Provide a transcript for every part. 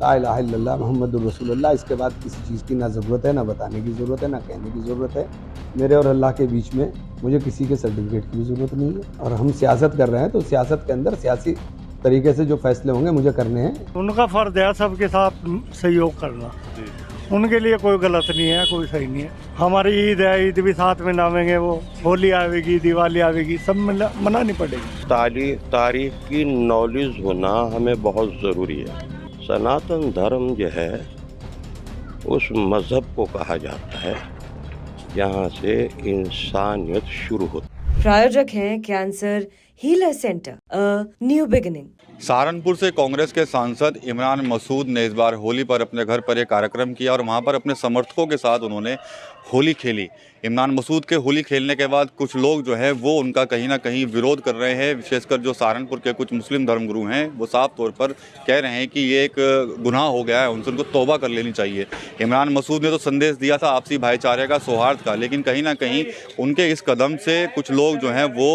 ला इलाहा इल्लल्लाह मुहम्मदुर रसूलुल्लाह। इसके बाद किसी चीज़ की ना ज़रूरत है, ना बताने की ज़रूरत है, ना कहने की ज़रूरत है। मेरे और अल्लाह के बीच में मुझे किसी के सर्टिफिकेट की भी ज़रूरत नहीं है। और हम सियासत कर रहे हैं तो सियासत के अंदर सियासी तरीके से जो फैसले होंगे मुझे करने हैं। उनका फ़र्ज़ है सबके साथ सहयोग करना, उनके लिए कोई गलत नहीं है, कोई सही नहीं है। हमारी ईद है, ईद भी साथ में मनाएंगे, वो होली आएगी, दिवाली आएगी, सब मनानी पड़ेगी। तारीख की नॉलेज होना हमें बहुत ज़रूरी है। सनातन धर्म जो है उस मज़हब को कहा जाता है जहाँ से इंसानियत शुरू होती है। प्रायोजक हैं cancer healer centre, a new beginning. Saharanpur से कांग्रेस के सांसद इमरान मसूद ने इस बार होली पर अपने घर पर एक कार्यक्रम किया और वहां पर अपने समर्थकों के साथ उन्होंने होली खेली। इमरान मसूद के होली खेलने के बाद कुछ लोग जो है वो उनका कहीं ना कहीं विरोध कर रहे हैं। विशेषकर जो सहारनपुर के कुछ मुस्लिम धर्मगुरु हैं वो साफ तौर पर कह रहे हैं कि ये एक गुनाह हो गया है, उनको तौबा कर लेनी चाहिए। इमरान मसूद ने तो संदेश दिया था आपसी भाईचारे का, सौहार्द का, लेकिन कहीं ना कहीं उनके इस कदम से कुछ लोग जो हैं वो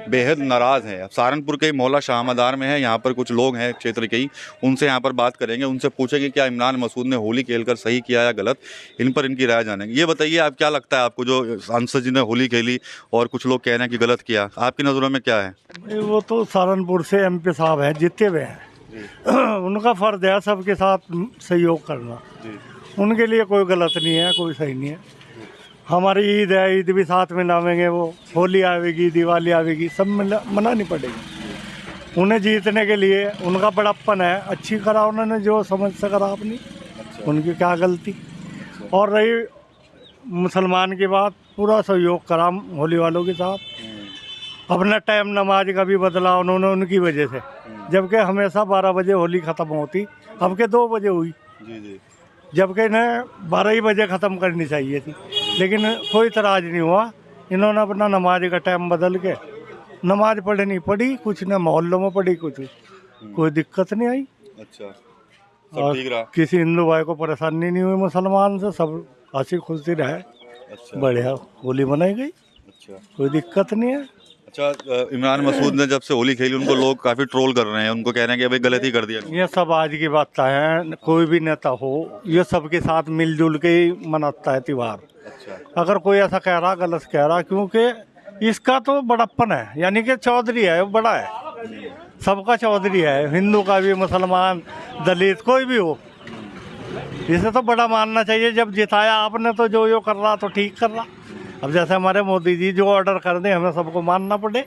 बेहद नाराज़ हैं। सहारनपुर के मोहल्ला शाहमदार में है, यहाँ पर कुछ लोग हैं क्षेत्र के ही, उनसे यहाँ पर बात करेंगे, उनसे पूछेंगे क्या इमरान मसूद ने होली खेलकर सही किया या गलत, इन पर इनकी राय जानेंगे। ये बताइए आप क्या लगता है आपको, जो सांसद जी ने होली खेली और कुछ लोग कह रहे हैं कि गलत किया, आपकी नज़रों में क्या है? वो तो सहारनपुर से एमपी साहब हैं, जीते हुए हैं। उनका फ़र्ज़ है सबके साथ सहयोग करना, उनके लिए कोई गलत नहीं है, कोई सही नहीं है। हमारी ईद है, ईद भी साथ में मनाएंगे, वो होली आएगी, दिवाली आएगी, सब मनानी पड़ेगी। उन्हें जीतने के लिए उनका बड़प्पन है, अच्छी करा उन्होंने, जो समझ से करा अपनी, उनकी क्या गलती। और रही मुसलमान की बात, पूरा सहयोग करा होली वालों के साथ। अपना टाइम नमाज का भी बदला उन्होंने उनकी वजह से, जबकि हमेशा 12 बजे होली ख़त्म होती, अब के 2 बजे हुई, जबकि इन्हें 12 ही बजे ख़त्म करनी चाहिए थी, लेकिन कोई इतराज़ नहीं हुआ। इन्होंने अपना नमाज का टाइम बदल के नमाज पढ़नी पड़ी, कुछ न मोहल्लों में पड़ी, कुछ कोई दिक्कत नहीं आई। अच्छा, और ठीक रहा। किसी हिंदू भाई को परेशानी नहीं हुई, मुसलमान से सब हंसी खुशी रहे। अच्छा, बढ़िया होली मनाई गई, अच्छा, कोई दिक्कत नहीं है। अच्छा। इमरान मसूद ने जब से होली खेली उनको लोग काफ़ी ट्रोल कर रहे हैं, उनको कह रहे हैं कि भाई गलती कर दिया। ये सब आज की बात है, कोई भी नेता हो ये सबके साथ मिलजुल के ही मनाता है त्यौहार। अच्छा, अगर कोई ऐसा कह रहा, गलत कह रहा, क्योंकि इसका तो बड़प्पन है, यानी कि चौधरी है, वो बड़ा है, सबका चौधरी है, हिंदू का भी, मुसलमान, दलित, कोई भी हो, इसे तो बड़ा मानना चाहिए। जब जिताया आपने तो जो कर रहा तो ठीक कर रहा। अब जैसे हमारे मोदी जी जो ऑर्डर कर दें हमें सबको मानना पड़े।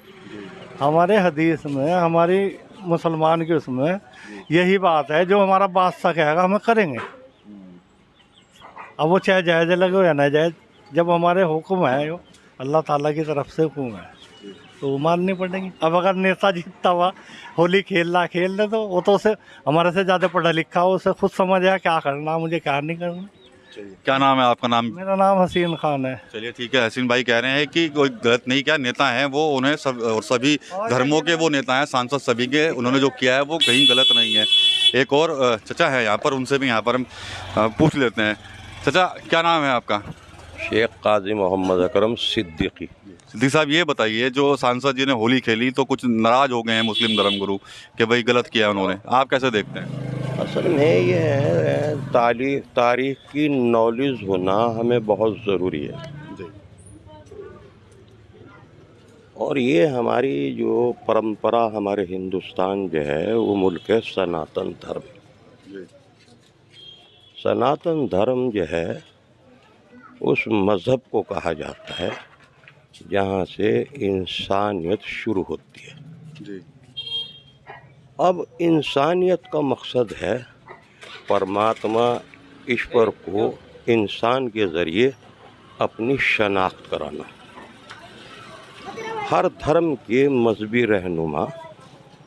हमारे हदीस में, हमारी मुसलमान के उसमें यही बात है, जो हमारा बादशाह कहेगा हमें करेंगे। अब वो चाहे जायज़ लगे या ना जायज़, जब हमारे हुक्म है, वो अल्लाह ताला की तरफ से हुक्म है, तो वो माननी पड़ेगी। अब अगर नेता जीतता हुआ होली खेल ले तो वो तो उसे हमारे से ज़्यादा पढ़ा लिखा हो, उसे खुद समझ आया क्या करना, मुझे क्या नहीं करना। क्या नाम है आपका? नाम? मेरा नाम हसीन खान है। चलिए ठीक है। हसीन भाई कह रहे हैं कि कोई गलत नहीं किया, नेता हैं वो, उन्हें सब और सभी धर्मों के वो नेता हैं, सांसद सभी के, उन्होंने जो किया है वो कहीं गलत नहीं है। एक और चचा है यहाँ पर, उनसे भी यहाँ पर हम पूछ लेते हैं। चचा क्या नाम है आपका? शेख काजी मोहम्मद अकरम सिद्दीकी। सिद्दीकी साहब ये बताइए, जो सांसद जी ने होली खेली तो कुछ नाराज़ हो गए हैं मुस्लिम धर्मगुरु कि भाई गलत किया उन्होंने, आप कैसे देखते हैं? असल में ये है, तारीख की नॉलेज होना हमें बहुत ज़रूरी है जी। और ये हमारी जो परंपरा, हमारे हिंदुस्तान जो है वो मुल्क है सनातन धर्म। जी। सनातन धर्म जो है उस मज़हब को कहा जाता है जहाँ से इंसानियत शुरू होती है। जी। अब इंसानियत का मकसद है परमात्मा ईश्वर को इंसान के ज़रिए अपनी शनाख्त कराना। हर धर्म के मजहबी रहनुमा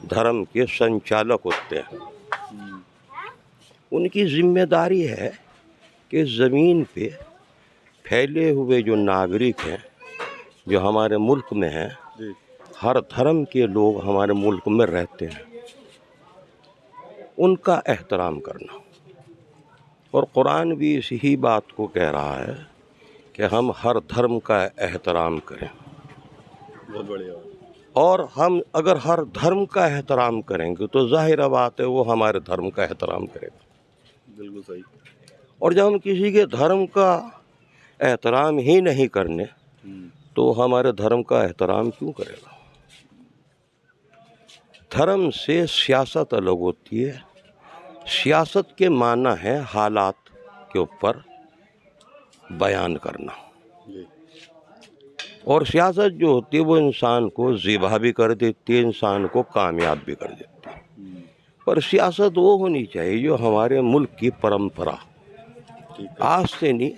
धर्म के संचालक होते हैं। उनकी जिम्मेदारी है कि ज़मीन पे फैले हुए जो नागरिक हैं, जो हमारे मुल्क में हैं, हर धर्म के लोग हमारे मुल्क में रहते हैं, उनका एहतराम करना। और कुरान भी इसी बात को कह रहा है कि हम हर धर्म का एहतराम करें। बहुत बढ़िया। और हम अगर हर धर्म का एहतराम करेंगे तो जाहिर बात है वो हमारे धर्म का एहतराम करेगा। बिल्कुल सही। और जब हम किसी के धर्म का एहतराम ही नहीं करने तो हमारे धर्म का एहतराम क्यों करेगा? धर्म से सियासत अलग होती है। सियासत के माना है हालात के ऊपर बयान करना, और सियासत जो होती है वो इंसान को ज़िबा भी कर देती है, इंसान को कामयाब भी कर देती है। पर सियासत वो होनी चाहिए जो हमारे मुल्क की परंपरा, आज से नहीं,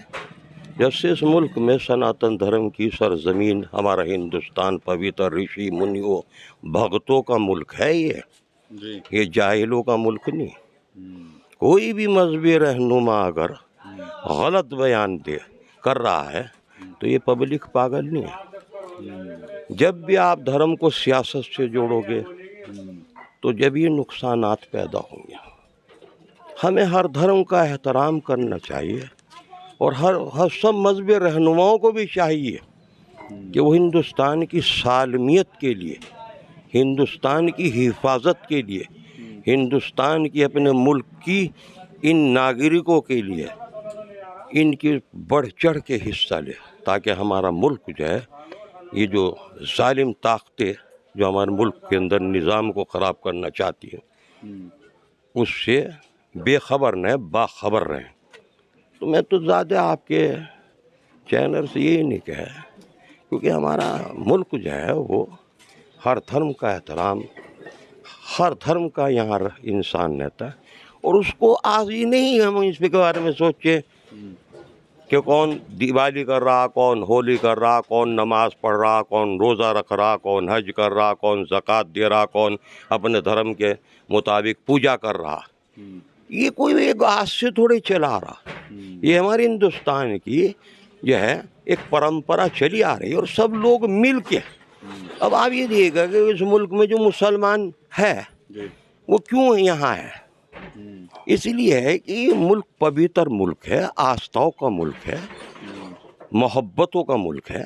जब से इस मुल्क में सनातन धर्म की सरजमीन हमारा हिंदुस्तान पवित्र ऋषि मुनियों भक्तों का मुल्क है ये जाहिलों का मुल्क नहीं। कोई भी मजहबी रहनुमा अगर गलत बयान कर रहा है तो ये पब्लिक पागल नहीं है। जब भी आप धर्म को सियासत से जोड़ोगे तो जब ये नुकसानात पैदा होंगे। हमें हर धर्म का एहतराम करना चाहिए, और हर सब मजहबी रहनुमाओं को भी चाहिए कि वो हिंदुस्तान की सालमियत के लिए, हिंदुस्तान की हिफाजत के लिए, हिंदुस्तान की अपने मुल्क की इन नागरिकों के लिए इनकी बढ़ चढ़ के हिस्सा ले, ताकि हमारा मुल्क जो है, ये जो जालिम ताकतें जो हमारे मुल्क के अंदर निज़ाम को ख़राब करना चाहती हैं उससे बेखबर न बाखबर रहें। तो मैं तो ज़्यादा आपके चैनल से यही नहीं कहा, क्योंकि हमारा मुल्क जो है वो हर धर्म का एहतराम, हर धर्म का यहाँ इंसान रहता है, और उसको आज ही नहीं हम इसके बारे में सोचें कि कौन दिवाली कर रहा, कौन होली कर रहा, कौन नमाज पढ़ रहा, कौन रोज़ा रख रहा, कौन हज कर रहा, कौन ज़कात दे रहा, कौन अपने धर्म के मुताबिक पूजा कर रहा। ये कोई एक आज से थोड़े चला रहा, ये हमारे हिंदुस्तान की जो है एक परंपरा चली आ रही है, और सब लोग मिल के। अब आप ये देखिएगा कि इस मुल्क में जो मुसलमान है वो क्यों यहाँ है? इसलिए है कि ये मुल्क पवित्र मुल्क है, आस्थाओं का मुल्क है, मोहब्बतों का मुल्क है,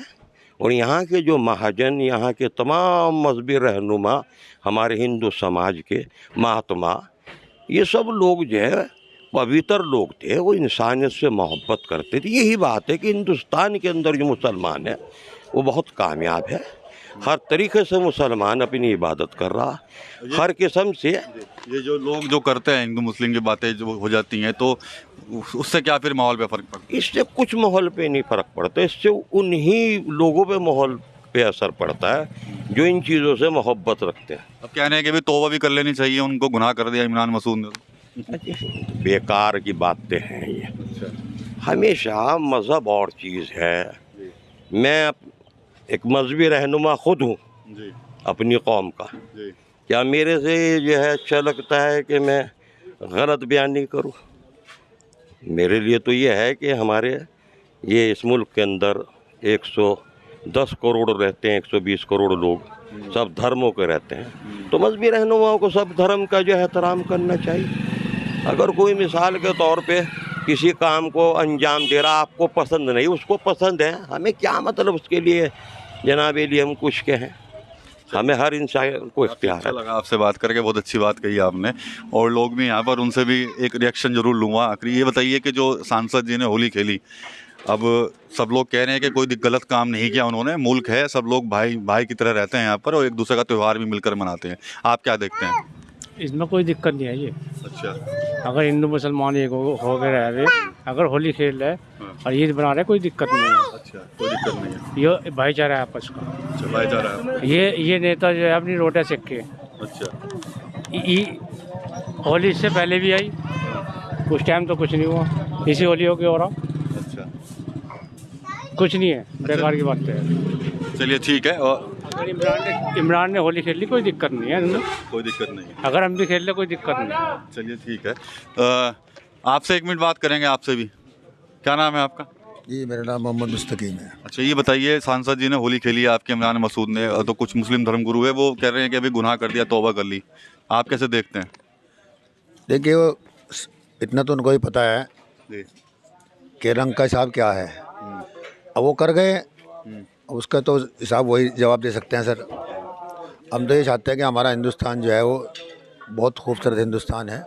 और यहाँ के जो महाजन, यहाँ के तमाम मजहबी रहनुमा, हमारे हिंदू समाज के महात्मा, ये सब लोग जो है पवित्र लोग थे, वो इंसानियत से मोहब्बत करते थे। यही बात है कि हिंदुस्तान के अंदर जो मुसलमान है वो बहुत कामयाब है, हर तरीके से मुसलमान अपनी इबादत कर रहा, हर किस्म से। ये जो लोग जो करते हैं हिंदू मुस्लिम की बातें जो हो जाती हैं, तो उससे क्या फिर माहौल पे फ़र्क पड़ता है? इससे कुछ माहौल पे नहीं फ़र्क पड़ता, इससे उन्हीं लोगों पे माहौल पे असर पड़ता है जो इन चीज़ों से मोहब्बत रखते हैं। अब कहने हैं कि भी तौबा भी कर लेनी चाहिए, उनको गुनाह कर दिया इमरान मसूद ने। बेकार की बातें हैं ये। हमेशा मज़हब और चीज़ है। मैं एक मजहबी रहनुमा खुद हूँ अपनी कौम का। क्या मेरे से जो है अच्छा लगता है कि मैं गलत बयान नहीं करूँ? मेरे लिए तो ये है कि हमारे ये इस मुल्क के अंदर 110 करोड़ रहते हैं, 120 करोड़ लोग सब धर्मों के रहते हैं, तो मजहबी रहनुमाओं को सब धर्म का जो है एहतराम करना चाहिए। अगर कोई मिसाल के तौर पे किसी काम को अंजाम दे रहा, आपको पसंद नहीं, उसको पसंद है, हमें क्या मतलब उसके लिए जनाबे लिए हम कुछ कहें? हमें हर इंसान को इख्तियार है। अच्छा लगा आपसे बात करके, बहुत अच्छी बात कही आपने, और लोग भी यहाँ पर, उनसे भी एक रिएक्शन जरूर लूँगा। आखिरी ये बताइए कि जो सांसद जी ने होली खेली, अब सब लोग कह रहे हैं कि कोई गलत काम नहीं किया उन्होंने, मुल्क है, सब लोग भाई भाई की तरह रहते हैं यहाँ पर, और एक दूसरे का त्यौहार भी मिलकर मनाते हैं। आप क्या देखते हैं? इसमें कोई दिक्कत नहीं है ये। अच्छा, अगर हिंदू मुसलमान एक हो गए रह रहे, अगर होली खेल रहे और ईद बना रहे, कोई दिक्कत नहीं है। अच्छा, कोई दिक्कत नहीं है। ये भाईचारा है आपस का। अच्छा, भाईचारा है। ये नेता जो है अपनी रोटियां सेक के, अच्छा, होली इससे पहले भी आई, कुछ टाइम तो कुछ नहीं हुआ, इसी होली हो के हो रहा, अच्छा, कुछ नहीं है, बेकार की बात है। चलिए ठीक है। और अगर इमरान ने होली खेल ली, कोई दिक्कत नहीं है इनमें, कोई दिक्कत नहीं है। अगर हम भी खेल ले कोई दिक्कत नहीं है। चलिए ठीक है। आपसे एक मिनट बात करेंगे, आपसे भी। क्या नाम है आपका? जी, मेरा नाम मोहम्मद मुस्तकीम है। अच्छा, ये बताइए, सांसद जी ने होली खेली है आपके इमरान मसूद ने, तो कुछ मुस्लिम धर्मगुरु है वो कह रहे हैं कि अभी गुनाह कर दिया, तौबा कर ली, आप कैसे देखते हैं? देखिए, वो इतना तो उनको ही पता है जी। कि रंग का हिसाब क्या है। अब वो कर गए, उसका तो हिसाब वही जवाब दे सकते हैं सर। हम तो ये चाहते हैं कि हमारा हिंदुस्तान जो है वो बहुत खूबसूरत हिंदुस्तान है,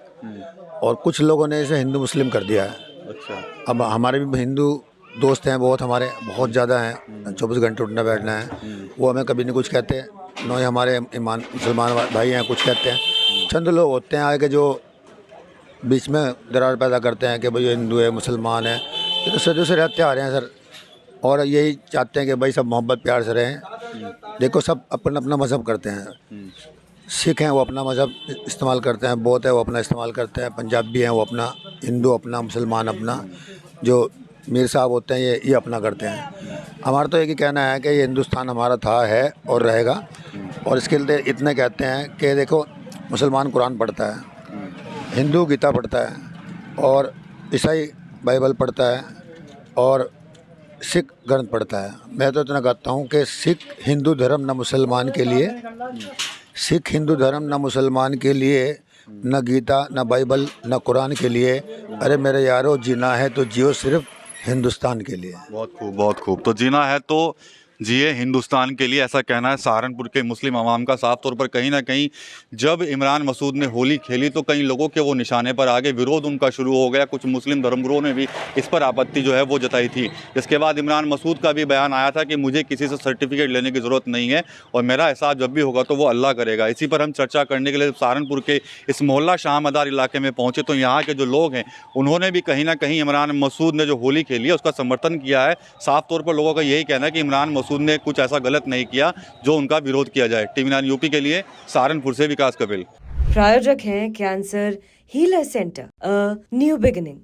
और कुछ लोगों ने इसे हिंदू मुस्लिम कर दिया है। अच्छा। अब हमारे भी हिंदू दोस्त हैं, बहुत ज़्यादा हैं, 24 घंटे उठना बैठना है, वो हमें कभी नहीं कुछ कहते, न ही हमारे ईमान मुसलमान भाई हैं कुछ कहते हैं। चंद लोग होते हैं आगे जो बीच में दरार पैदा करते हैं कि भाई ये हिंदू है मुसलमान है, ये तो सदियों से रहते आ रहे हैं सर, और यही चाहते हैं कि भाई सब मोहब्बत प्यार से रहें। देखो सब अपना अपना मज़हब करते हैं, सिख हैं वो अपना मज़हब इस्तेमाल करते हैं, बौद्ध है वो अपना इस्तेमाल करते हैं, पंजाबी हैं वो अपना, हिंदू अपना, मुसलमान अपना, जो मीर साहब होते हैं ये अपना करते हैं। हमारा तो एक ही कहना है कि ये हिंदुस्तान हमारा था, है और रहेगा। और इसके लिए इतने कहते हैं कि देखो मुसलमान कुरान पढ़ता है, हिंदू गीता पढ़ता है, और ईसाई बाइबल पढ़ता है, और सिख ग्रंथ पढ़ता है। मैं तो इतना कहता हूँ कि सिख हिंदू धर्म न मुसलमान के लिए, सिख हिंदू धर्म न मुसलमान के लिए, न गीता न बाइबल न कुरान के लिए। अरे मेरे यारो, जीना है तो जियो सिर्फ हिंदुस्तान के लिए। बहुत खूब, बहुत खूब। तो जीना है तो जिए हिंदुस्तान के लिए, ऐसा कहना है सहारनपुर के मुस्लिम अवाम का। साफ तौर पर कहीं ना कहीं जब इमरान मसूद ने होली खेली तो कई लोगों के वो निशाने पर आगे, विरोध उनका शुरू हो गया। कुछ मुस्लिम धर्मगुरुओं ने भी इस पर आपत्ति जो है वो जताई थी। इसके बाद इमरान मसूद का भी बयान आया था कि मुझे किसी से सर्टिफिकेट लेने की ज़रूरत नहीं है और मेरा एहसास जब भी होगा तो वो अल्लाह करेगा। इसी पर हम चर्चा करने के लिए सहारनपुर के इस मोहल्ला शाह मदार इलाके में पहुँचे तो यहाँ के जो लोग हैं उन्होंने भी कहीं ना कहीं इमरान मसूद ने जो होली खेली है उसका समर्थन किया है। साफ तौर पर लोगों का यही कहना है कि इमरान मसूद ने कुछ ऐसा गलत नहीं किया जो उनका विरोध किया जाए। TV9 यूपी के लिए सहारनपुर से विकास कपिल। प्रायोजक हैं cancer healer centre, a new beginning.